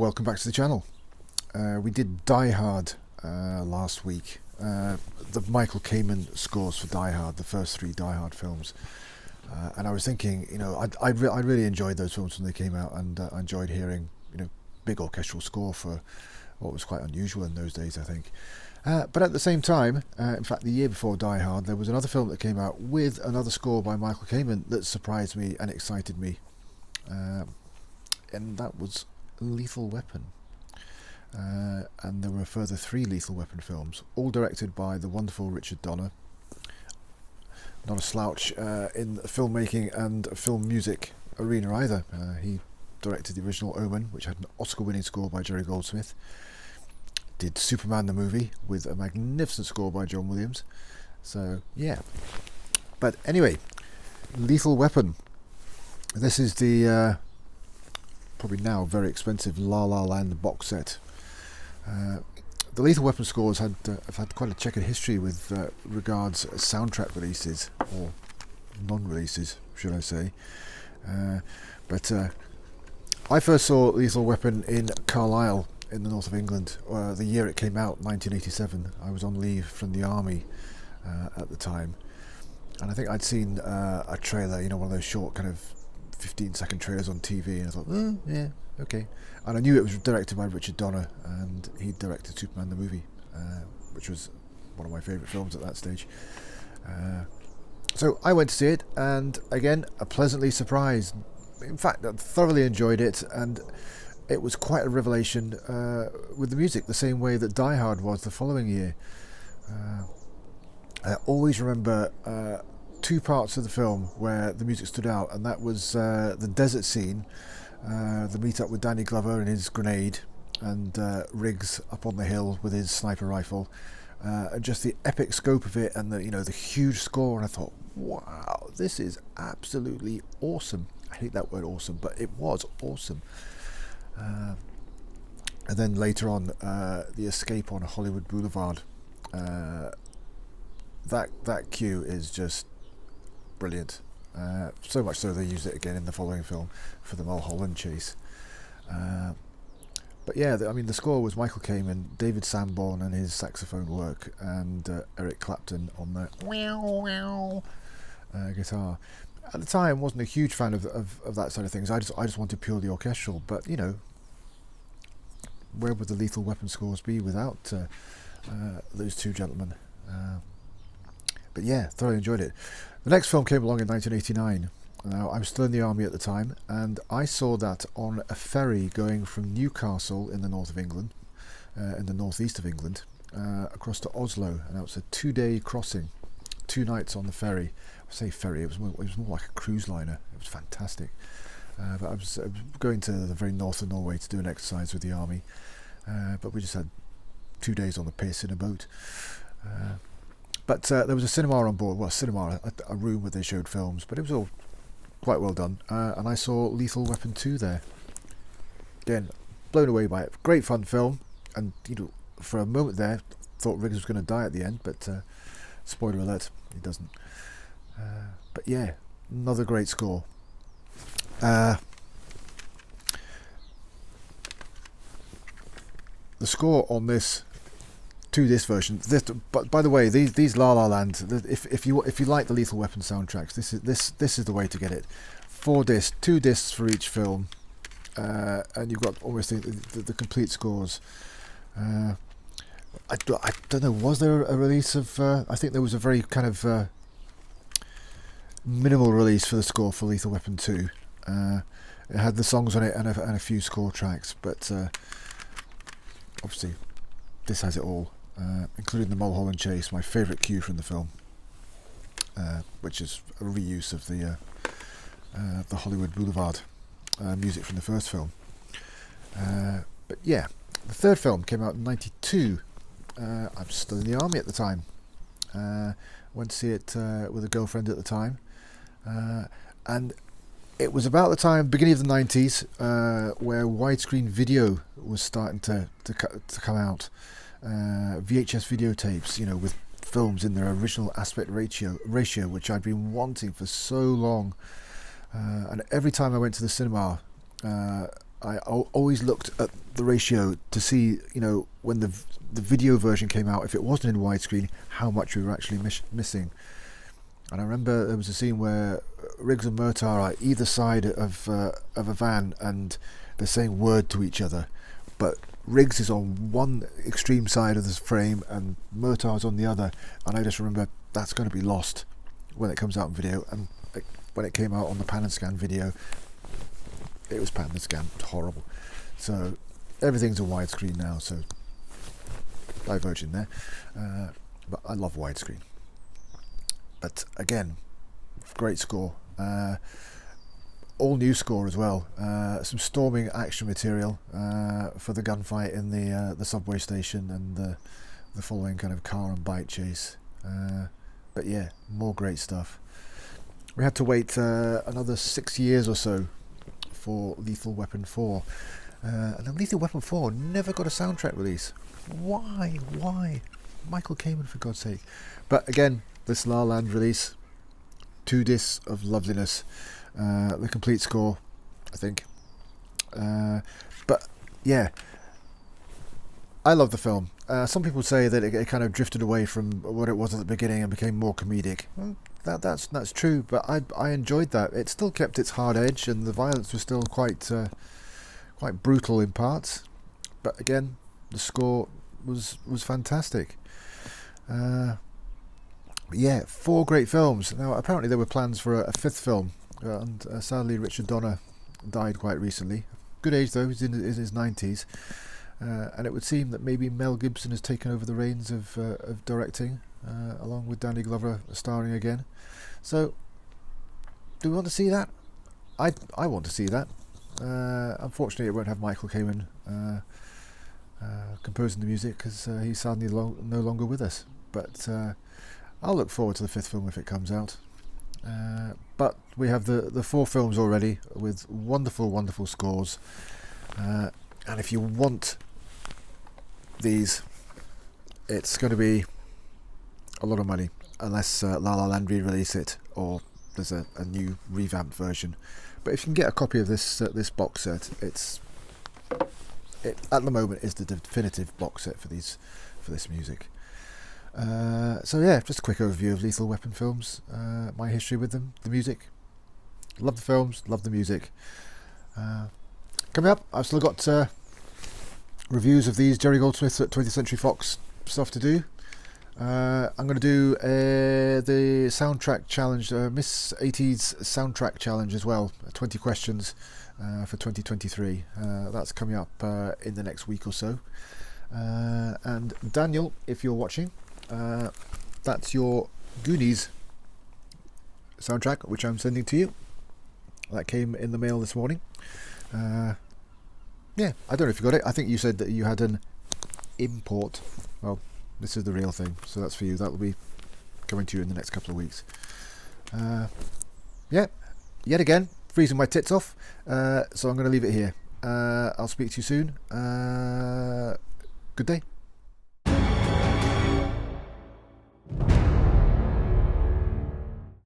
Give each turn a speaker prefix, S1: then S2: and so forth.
S1: welcome back to the channel. We did Die Hard last week. The Michael Kamen scores for Die Hard, the first three Die Hard films. And I was thinking, I really enjoyed those films when they came out, and I enjoyed hearing, big orchestral score for what was quite unusual in those days, I think. But at the same time, in fact, the year before Die Hard, there was another film that came out with another score by Michael Kamen that surprised me and excited me. And that was Lethal Weapon. And there were a further 3 Lethal Weapon films, all directed by the wonderful Richard Donner. Not a slouch in the filmmaking and film music arena either. He directed the original Omen, which had an Oscar-winning score by Jerry Goldsmith. Did Superman the movie with a magnificent score by John Williams. So, yeah. But anyway, Lethal Weapon. This is the probably now very expensive La La Land box set. The Lethal Weapon scores have had quite a checkered history with regards soundtrack releases, or non-releases, should I say. But I first saw Lethal Weapon in Carlisle, in the north of England, the year it came out, 1987. I was on leave from the army at the time, and I think I'd seen a trailer, one of those short kind of 15-second trailers on TV, and I thought, yeah, okay. And I knew it was directed by Richard Donner, and he directed Superman the movie, which was one of my favourite films at that stage. So I went to see it, and again, pleasantly surprised. In fact, I thoroughly enjoyed it, and it was quite a revelation with the music, the same way that Die Hard was the following year. I always remember 2 parts of the film where the music stood out, and that was the desert scene, the meet up with Danny Glover and his grenade, and Riggs up on the hill with his sniper rifle, and just the epic scope of it, and the huge score. And I thought, wow, this is absolutely awesome. I hate that word awesome, but it was awesome. And then later on, the escape on Hollywood Boulevard, that cue is just brilliant. So much so they used it again in the following film for the Mulholland chase. But yeah, the score was Michael Kamen, David Sanborn and his saxophone work, and Eric Clapton on the guitar. At the time, wasn't a huge fan of that side of things. I just wanted purely orchestral. But where would the Lethal Weapon scores be without those 2 gentlemen? But yeah, thoroughly enjoyed it. The next film came along in 1989. Now, I was still in the army at the time, and I saw that on a ferry going from Newcastle in the north of England, in the northeast of England, across to Oslo, and that was a 2-day crossing, 2 nights on the ferry. I say ferry, it was more like a cruise liner. It was fantastic. But I was going to the very north of Norway to do an exercise with the army, but we just had 2 days on the piss in a boat. But there was a cinema on board, a room where they showed films, but it was all quite well done. And I saw Lethal Weapon 2 there. Again, blown away by it. Great fun film, and for a moment there, thought Riggs was going to die at the end, but spoiler alert, he doesn't. But yeah, another great score. The score on this, to this version, but by the way, these La La Land, if you like the Lethal Weapon soundtracks, this is the way to get it. 4 discs, 2 discs for each film, and you've got almost the complete scores. I don't know, was there a release of? I think there was a very kind of minimal release for the score for Lethal Weapon 2. It had the songs on it and a few score tracks, but obviously this has it all, including the Mulholland chase, my favourite cue from the film, which is a reuse of the Hollywood Boulevard music from the first film. But yeah, the third film came out in 92. I'm still in the army at the time. Went to see it with a girlfriend at the time, and it was about the time, beginning of the 90s, where widescreen video was starting to come out. VHS videotapes, with films in their original aspect ratio, which I'd been wanting for so long. And every time I went to the cinema, always looked at the ratio to see, when the video version came out, if it wasn't in widescreen, how much we were actually missing. And I remember there was a scene where Riggs and Murtaugh are either side of a van, and they're saying word to each other, but Riggs is on one extreme side of this frame and Murtaugh's on the other, and I just remember that's going to be lost when it comes out in video. And when it came out on the pan and scan video, it was pan and scan horrible. So everything's a widescreen now, so diverging there, but I love widescreen. But again, great score, all new score as well. Some storming action material for the gunfight in the subway station and the following kind of car and bike chase. But yeah, more great stuff. We had to wait another 6 years or so for Lethal Weapon 4. And then Lethal Weapon 4 never got a soundtrack release. Why? Michael Kamen, for God's sake. But again, this La La Land release, 2 discs of loveliness. The complete score, I think. But yeah, I love the film. Some people say that it kind of drifted away from what it was at the beginning and became more comedic. That's true, but I enjoyed that. It still kept its hard edge, and the violence was still quite brutal in parts. But again, the score was fantastic. Yeah, 4 great films. Now, apparently there were plans for a 5th film, and sadly Richard Donner died quite recently. Good age though, he's in his 90s. And it would seem that maybe Mel Gibson has taken over the reins of directing, along with Danny Glover starring again. So, do we want to see that? I want to see that. Unfortunately, it won't have Michael Kamen composing the music, because he's sadly no longer with us. But I'll look forward to the 5th film if it comes out. But we have the 4 films already with wonderful, wonderful scores. And if you want these, it's going to be a lot of money, unless La La Land re-release it, or there's a new revamped version. But if you can get a copy of this box set, it at the moment is the definitive box set for this music. So yeah, just a quick overview of Lethal Weapon films, my history with them, the music. Love the films, love the music. Coming up, I've still got reviews of these Jerry Goldsmith at 20th Century Fox stuff to do. I'm going to do the soundtrack challenge, Miss 80s soundtrack challenge as well, 20 questions for 2023. That's coming up in the next week or so. And Daniel, if you're watching, that's your Goonies soundtrack, which I'm sending to you. That came in the mail this morning. Yeah, I don't know if you got it. I think you said that you had an import. Well, this is the real thing, so that's for you. That will be coming to you in the next couple of weeks. Yeah, yet again, freezing my tits off. So I'm going to leave it here. I'll speak to you soon. Good day.